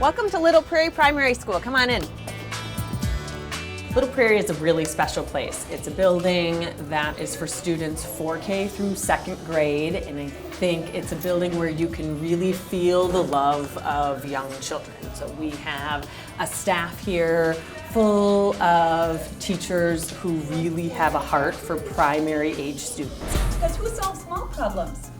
Welcome to Little Prairie Primary School. Come on in. Little Prairie is a really special place. It's a building that is for students 4K through 2nd grade, and I think it's a building where you can really feel the love of young children. So we have a staff here full of teachers who really have a heart for primary age students. Because who solves small problems?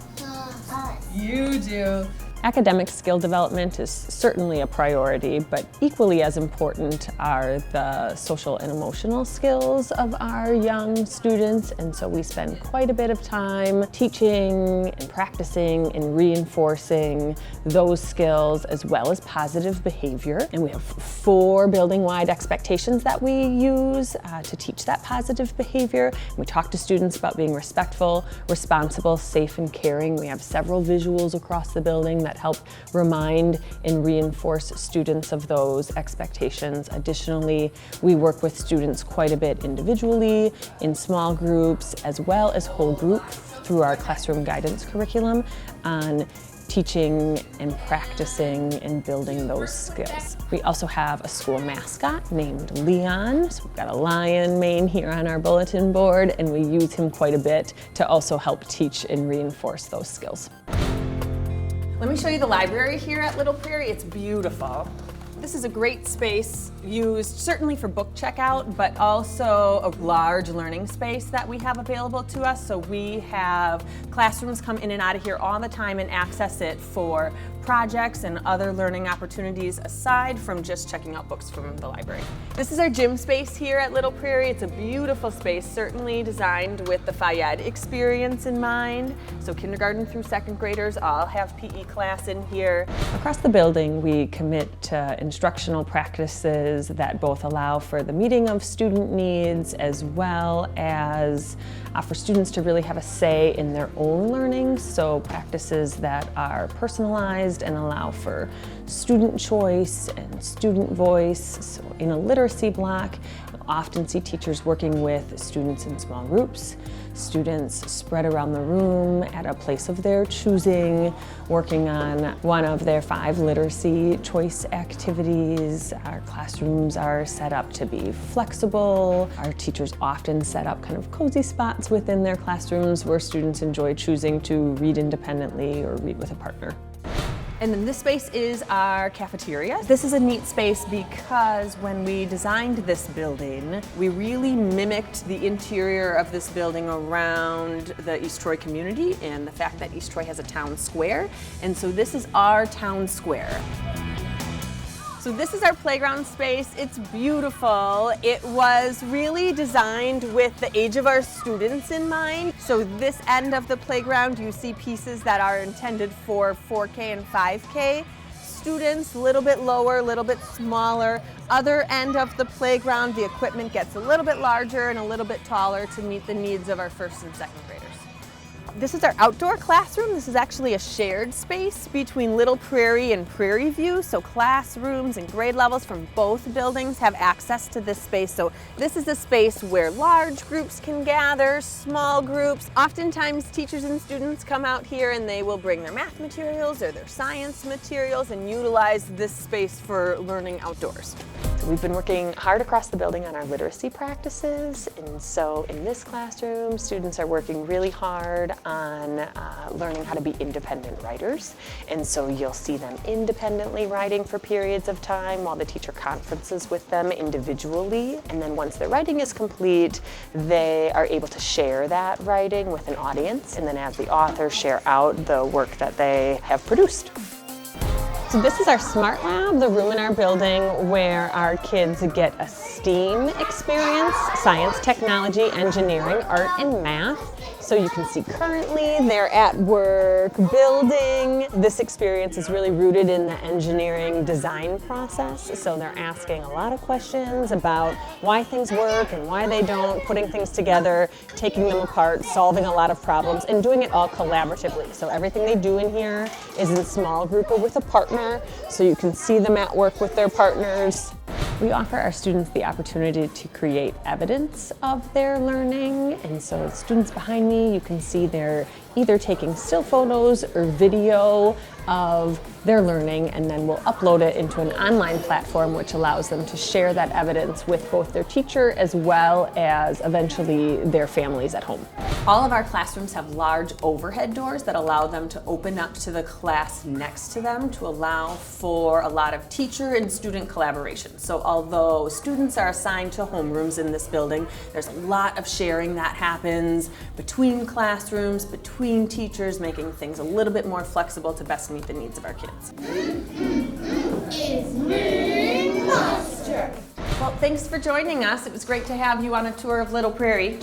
Us. You do. Academic skill development is certainly a priority, but equally as important are the social and emotional skills of our young students. And so we spend quite a bit of time teaching and practicing and reinforcing those skills as well as positive behavior. And we have 4 building-wide expectations that we use to teach that positive behavior. We talk to students about being respectful, responsible, safe, and caring. We have several visuals across the building that help remind and reinforce students of those expectations. Additionally, we work with students quite a bit individually, in small groups, as well as whole group through our classroom guidance curriculum on teaching and practicing and building those skills. We also have a school mascot named Leon. So we've got a lion mane here on our bulletin board, and we use him quite a bit to also help teach and reinforce those skills. Let me show you the library here at Little Prairie. It's beautiful. This is a great space used certainly for book checkout, but also a large learning space that we have available to us. So we have classrooms come in and out of here all the time and access it for projects and other learning opportunities aside from just checking out books from the library. This is our gym space here at Little Prairie. It's a beautiful space, certainly designed with the Phi-Ed experience in mind. So kindergarten through 2nd graders all have PE class in here. Across the building, we commit to instructional practices that both allow for the meeting of student needs as well as for students to really have a say in their own learning. So practices that are personalized and allow for student choice and student voice. So in a literacy block, you'll often see teachers working with students in small groups, students spread around the room at a place of their choosing, working on one of their 5 literacy choice activities. Our classrooms are set up to be flexible. Our teachers often set up kind of cozy spots within their classrooms where students enjoy choosing to read independently or read with a partner. And then this space is our cafeteria. This is a neat space because when we designed this building, we really mimicked the interior of this building around the East Troy community and the fact that East Troy has a town square. And so this is our town square. So this is our playground space. It's beautiful. It was really designed with the age of our students in mind. So this end of the playground, you see pieces that are intended for 4K and 5K students, a little bit lower, a little bit smaller. Other end of the playground, the equipment gets a little bit larger and a little bit taller to meet the needs of our 1st and 2nd graders. This is our outdoor classroom. This is actually a shared space between Little Prairie and Prairie View. So classrooms and grade levels from both buildings have access to this space. So this is a space where large groups can gather, small groups. Oftentimes teachers and students come out here and they will bring their math materials or their science materials and utilize this space for learning outdoors. We've been working hard across the building on our literacy practices, and so in this classroom, students are working really hard on learning how to be independent writers, and so you'll see them independently writing for periods of time while the teacher conferences with them individually, and then once their writing is complete, they are able to share that writing with an audience, and then as the authors share out the work that they have produced. So this is our Smart Lab, the room in our building where our kids get a STEAM experience: science, technology, engineering, art, and math. So you can see currently they're at work building. This experience is really rooted in the engineering design process. So they're asking a lot of questions about why things work and why they don't, putting things together, taking them apart, solving a lot of problems, and doing it all collaboratively. So everything they do in here is in a small group or with a partner, so you can see them at work with their partners. We offer our students the opportunity to create evidence of their learning, and so students behind me, you can see they're either taking still photos or video of their learning, and then we'll upload it into an online platform which allows them to share that evidence with both their teacher as well as eventually their families at home. All of our classrooms have large overhead doors that allow them to open up to the class next to them to allow for a lot of teacher and student collaboration. So although students are assigned to homerooms in this building, there's a lot of sharing that happens between classrooms, between teachers, making things a little bit more flexible to best meet the needs of our kids. Is me monster. Well, thanks for joining us. It was great to have you on a tour of Little Prairie.